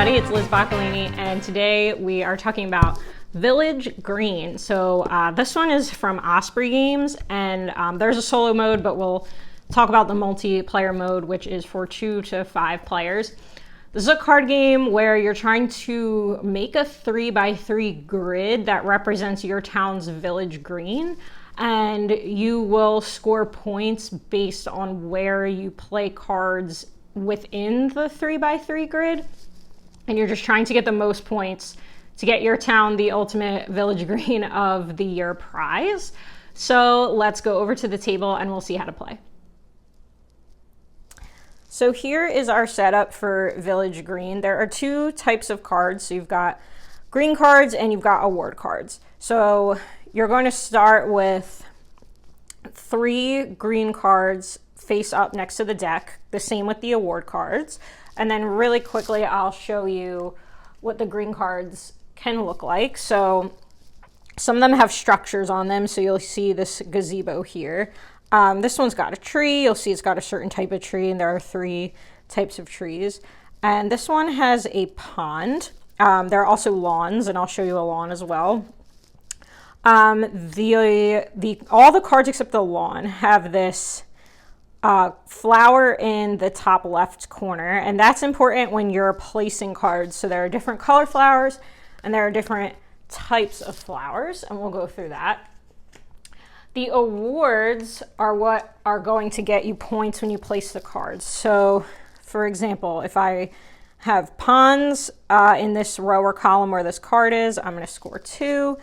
everybody, it's Liz Boccolini, and today we are talking about Village Green. So this one is from Osprey Games, and there's a solo mode, but we'll talk about the multiplayer mode, which is for 2 to 5 players. This is a card game where you're trying to make a 3x3 grid that represents your town's village green, and you will score points based on where you play cards within the 3x3 grid, and you're just trying to get the most points to get your town the ultimate village green of the year prize. So let's go over to the table and we'll see how to play. So here is our setup for Village Green. There are 2 types of cards. So you've got green cards and you've got award cards. So you're going to start with 3 green cards face up next to the deck, the same with the award cards. And then really quickly, I'll show you what the green cards can look like. So some of them have structures on them. So you'll see this gazebo here. This one's got a tree. You'll see it's got a certain type of tree, and there are 3 types of trees. And this one has a pond. There are also lawns, and I'll show you a lawn as well. All the cards except the lawn have this flower in the top left corner, and that's important when you're placing cards. So there are different colored flowers and there are different types of flowers, and we'll go through that. The awards are what are going to get you points when you place the cards. So for example, if I have ponds in this row or column where this card is, I'm going to score 2.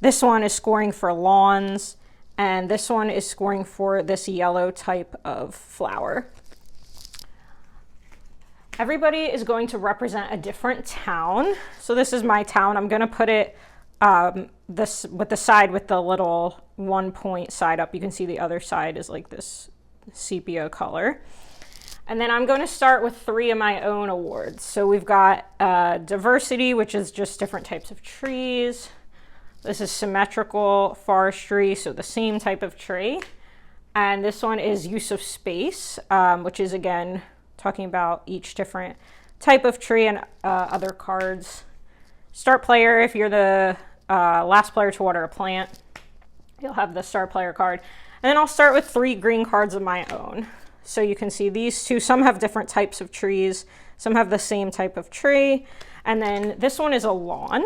This one is scoring for lawns, and this one is scoring for this yellow type of flower. Everybody is going to represent a different town. So this is my town. I'm going to put it this with the side with the little 1 point side up. You can see the other side is like this sepia color. And then I'm going to start with 3 of my own awards. So we've got diversity, which is just different types of trees. This is symmetrical forestry, so the same type of tree. And this one is use of space, which is again talking about each different type of tree and other cards. Start player, if you're the last player to water a plant, you'll have the start player card. And then I'll start with 3 green cards of my own. So you can see these 2, some have different types of trees, some have the same type of tree. And then this one is a lawn.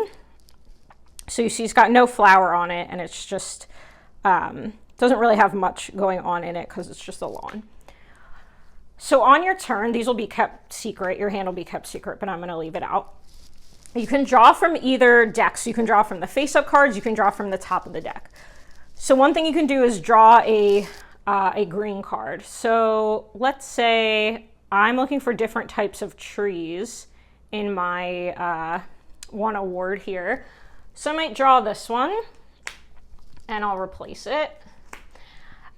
So you see it's got no flower on it, and it's just, doesn't really have much going on in it because it's just a lawn. So on your turn, these will be kept secret. Your hand will be kept secret, but I'm going to leave it out. You can draw from either deck. So you can draw from the face-up cards. You can draw from the top of the deck. So one thing you can do is draw a green card. So let's say I'm looking for different types of trees in my one award here. So I might draw this one, and I'll replace it.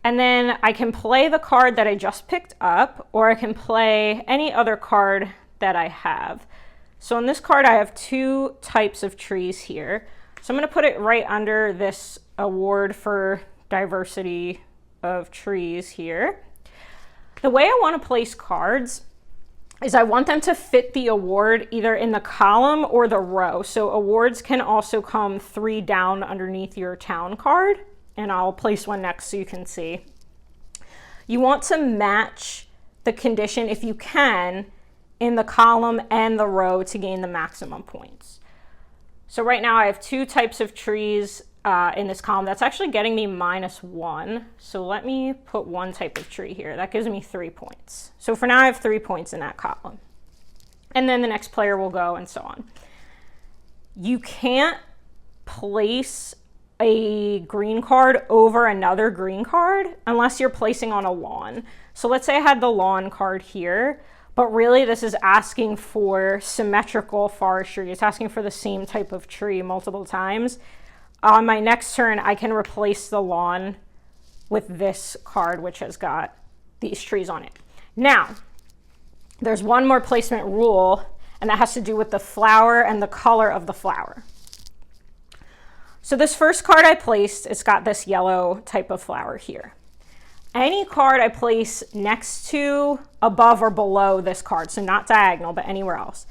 And then I can play the card that I just picked up, or I can play any other card that I have. So on this card, I have 2 types of trees here. So I'm going to put it right under this award for diversity of trees here. The way I want to place cards is I want them to fit the award either in the column or the row. So awards can also come 3 down underneath your town card, and I'll place one next so you can see. You want to match the condition, if you can, in the column and the row to gain the maximum points. So right now I have 2 types of trees in this column. That's actually getting me -1. So let me put 1 type of tree here. That gives me 3 points. So for now I have 3 points in that column. And then the next player will go and so on. You can't place a green card over another green card unless you're placing on a lawn. So let's say I had the lawn card here, but really this is asking for symmetrical forestry. It's asking for the same type of tree multiple times. On my next turn, I can replace the lawn with this card, which has got these trees on it. Now, there's one more placement rule, and that has to do with the flower and the color of the flower. So this first card I placed, it's got this yellow type of flower here. Any card I place next to, above, or below this card, so not diagonal, but anywhere else,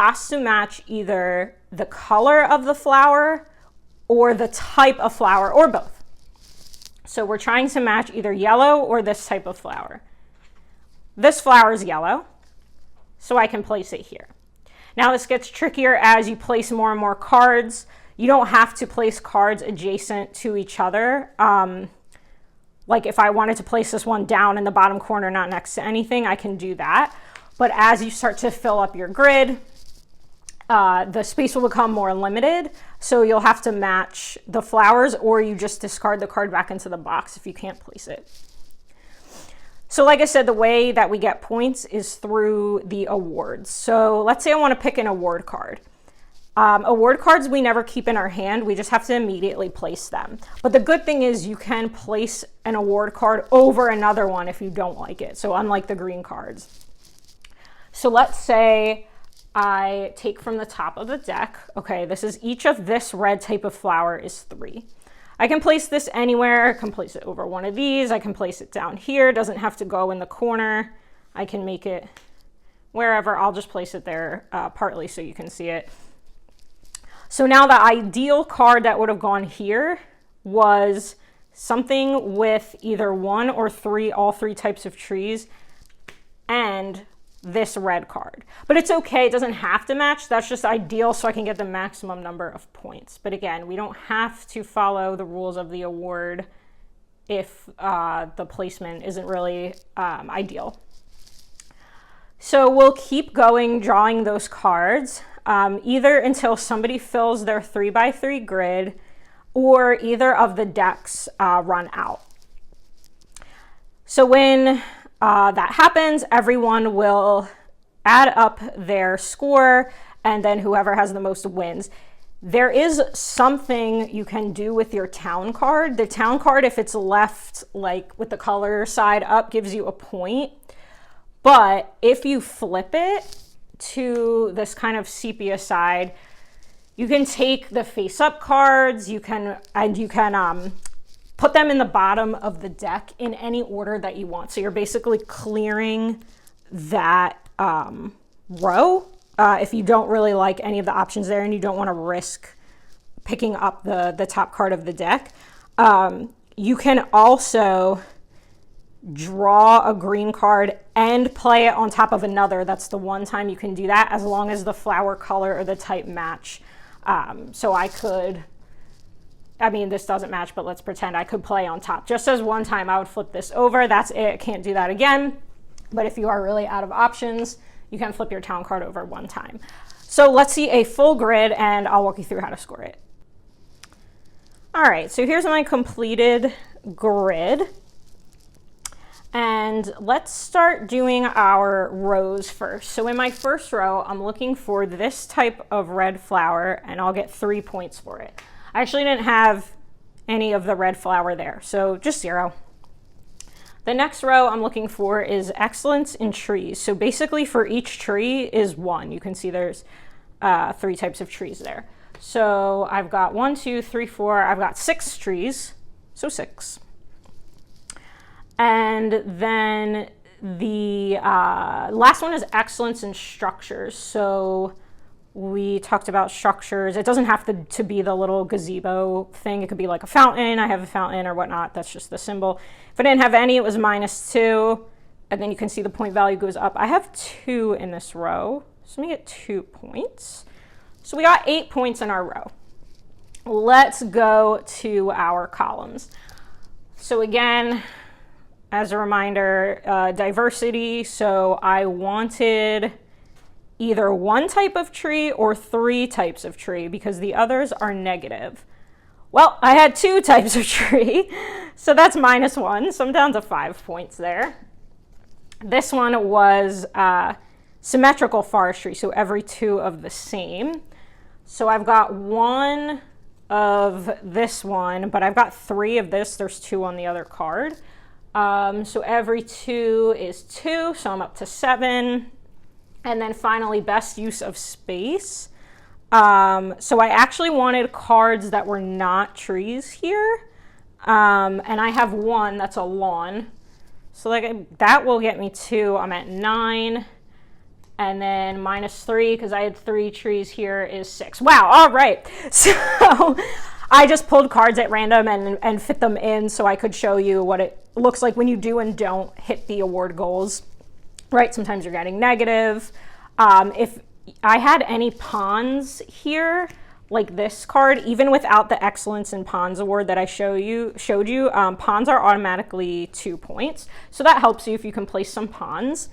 has to match either the color of the flower or the type of flower, or both. So we're trying to match either yellow or this type of flower. This flower is yellow, so I can place it here. Now this gets trickier as you place more and more cards. You don't have to place cards adjacent to each other. Like if I wanted to place this one down in the bottom corner, not next to anything, I can do that. But as you start to fill up your grid, the space will become more limited. So you'll have to match the flowers, or you just discard the card back into the box if you can't place it. So like I said, the way that we get points is through the awards. So let's say I want to pick an award card. Award cards we never keep in our hand. We just have to immediately place them. But the good thing is you can place an award card over another one if you don't like it. So unlike the green cards. So let's say I take from the top of the deck. Okay, this is each of this red type of flower is 3. I can place this anywhere. I can place it over one of these. I can place it down here. It doesn't have to go in the corner. I can make it wherever. I'll just place it there partly so you can see it. So now the ideal card that would have gone here was something with either 1 or 3, all 3 types of trees, and this red card. But it's okay, it doesn't have to match. That's just ideal so I can get the maximum number of points. But again, we don't have to follow the rules of the award if the placement isn't really ideal. So we'll keep going, drawing those cards, either until somebody fills their 3x3 grid, or either of the decks run out. So when that happens, everyone will add up their score, and then whoever has the most wins. There is something you can do with your town card. The town card, if it's left like with the color side up, gives you a point. But if you flip it to this kind of sepia side, you can take the face-up cards, you can put them in the bottom of the deck in any order that you want. So you're basically clearing that row if you don't really like any of the options there and you don't want to risk picking up the top card of the deck. You can also draw a green card and play it on top of another. That's the one time you can do that, as long as the flower color or the type match. So I could, I mean, this doesn't match, but let's pretend I could play on top. Just as one time I would flip this over, that's it. Can't do that again. But if you are really out of options, you can flip your town card over one time. So let's see a full grid and I'll walk you through how to score it. All right, so here's my completed grid. And let's start doing our rows first. So in my first row, I'm looking for this type of red flower and I'll get 3 points for it. I actually didn't have any of the red flower there, so just 0. The next row I'm looking for is excellence in trees. So basically for each tree is 1. You can see there's 3 types of trees there. So I've got 1, 2, 3, 4. I've got 6 trees, so 6. And then the last one is excellence in structures. So we talked about structures. It doesn't have to be the little gazebo thing. It could be like a fountain. I have a fountain or whatnot. That's just the symbol. If I didn't have any, it was -2. And then you can see the point value goes up. I have 2 in this row. So let me get 2 points. So we got 8 points in our row. Let's go to our columns. So again, as a reminder, diversity. So I wanted either 1 type of tree or 3 types of tree because the others are negative. Well, I had 2 types of tree, so that's -1. So I'm down to 5 points there. This one was symmetrical forestry, so every 2 of the same. So I've got 1 of this one, but I've got 3 of this. There's 2 on the other card. So every 2 is 2, so I'm up to 7. And then finally, best use of space. So I actually wanted cards that were not trees here. And I have 1 that's a lawn. So like that will get me 2. I'm at 9. and then -3 because I had 3 trees here is 6. Wow, all right. So I just pulled cards at random and fit them in so I could show you what it looks like when you do and don't hit the award goals, right? Sometimes you're getting negative. If I had any pawns here, like this card, even without the Excellence in Pawns award that I showed you, pawns are automatically 2 points. So that helps you if you can place some pawns.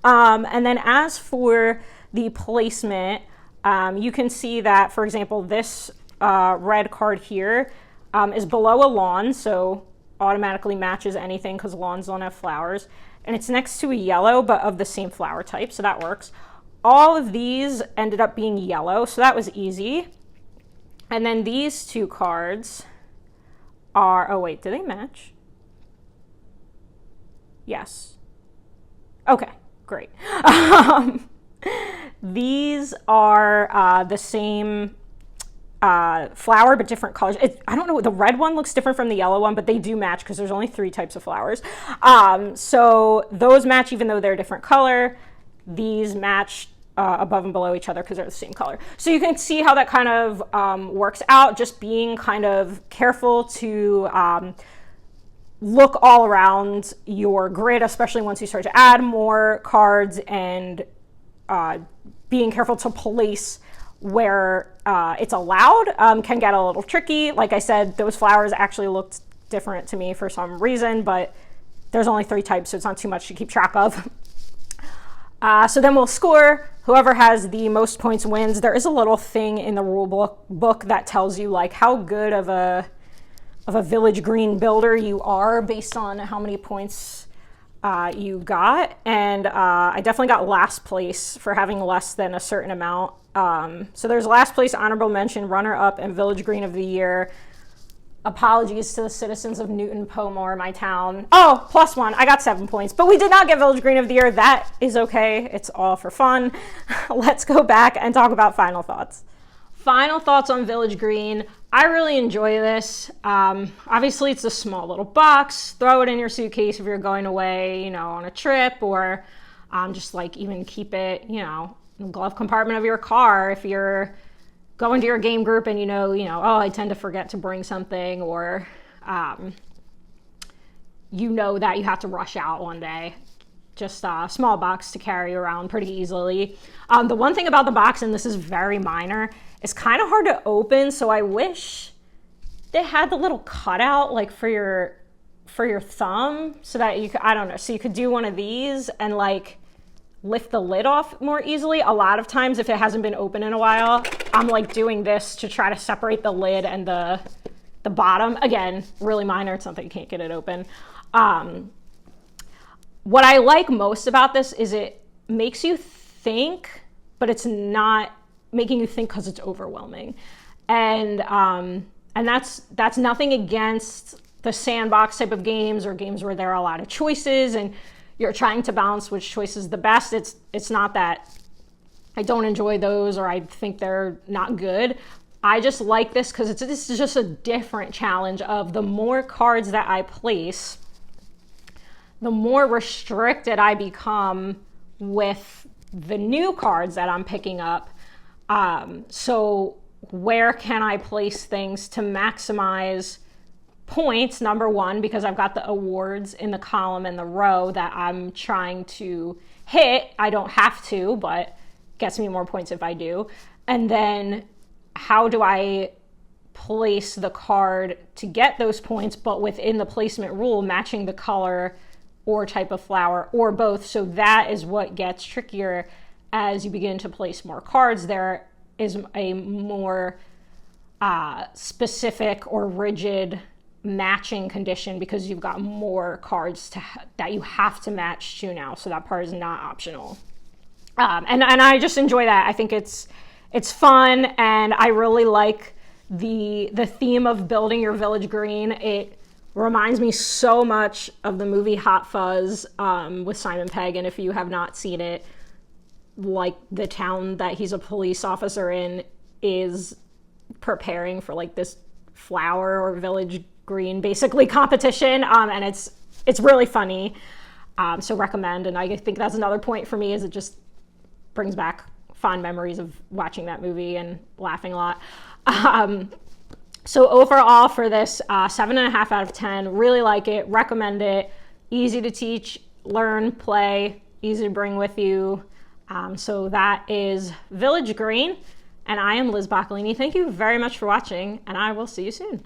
And then as for the placement, you can see that, for example, this red card here is below a lawn, so automatically matches anything because lawns don't have flowers. And it's next to a yellow, but of the same flower type, so that works. All of these ended up being yellow, so that was easy. And then these 2 cards are, oh wait, do they match? Yes. Okay, great. These are the same flower, but different colors. I don't know, the red one looks different from the yellow one, but they do match because there's only 3 types of flowers. So those match even though they're a different color. These match above and below each other because they're the same color. So you can see how that kind of works out, just being kind of careful to look all around your grid, especially once you start to add more cards, and being careful to place where it's allowed can get a little tricky. Like I said, those flowers actually looked different to me for some reason, but there's only 3 types, so it's not too much to keep track of. So then we'll score. Whoever has the most points wins. There is a little thing in the rule book that tells you like how good of a village green builder you are based on how many points you got. And I definitely got last place for having less than a certain amount. So there's last place, honorable mention, runner-up, and village green of the year. Apologies to the citizens of Newton Pomor, my town. Oh, +1. I got 7 points, but we did not get Village Green of the Year. That is okay. It's all for fun. Let's go back and talk about final thoughts. Final thoughts on Village Green. I really enjoy this. Obviously, it's a small little box. Throw it in your suitcase if you're going away, on a trip, or just like even keep it, in the glove compartment of your car if you're going to your game group and oh, I tend to forget to bring something, or that you have to rush out one day. Just a small box to carry around pretty easily. The one thing about the box, and this is very minor, it's kind of hard to open, so I wish they had the little cutout like for your thumb, so that you could, I don't know, so you could do one of these and like lift the lid off more easily. A lot of times if it hasn't been open in a while, I'm like doing this to try to separate the lid and the bottom. Again, really minor, it's something you can't get it open. What I like most about this is it makes you think, but it's not making you think because it's overwhelming. And that's nothing against the sandbox type of games or games where there are a lot of choices and you're trying to balance which choice is the best. It's not that I don't enjoy those or I think they're not good. I just like this because this is just a different challenge of the more cards that I place, the more restricted I become with the new cards that I'm picking up. So where can I place things to maximize points? Number one, because I've got the awards in the column and the row that I'm trying to hit. I don't have to, but gets me more points if I do. And then how do I place the card to get those points, but within the placement rule, matching the color or type of flower or both. So that is what gets trickier as you begin to place more cards. There is a more specific or rigid matching condition because you've got more cards that you have to match to now. So that part is not optional. And I just enjoy that. I think it's fun, and I really like the theme of building your village green. It reminds me so much of the movie Hot Fuzz with Simon Pegg, and if you have not seen it, like the town that he's a police officer in is preparing for like this flower or village green basically competition, and it's really funny. So recommend. And I think that's another point for me, is it just brings back fond memories of watching that movie and laughing a lot. So overall for this, 7.5 out of 10, really like it, recommend it, easy to teach, learn, play, easy to bring with you. So that is Village Green, and I am Liz Boccolini. Thank you very much for watching, and I will see you soon.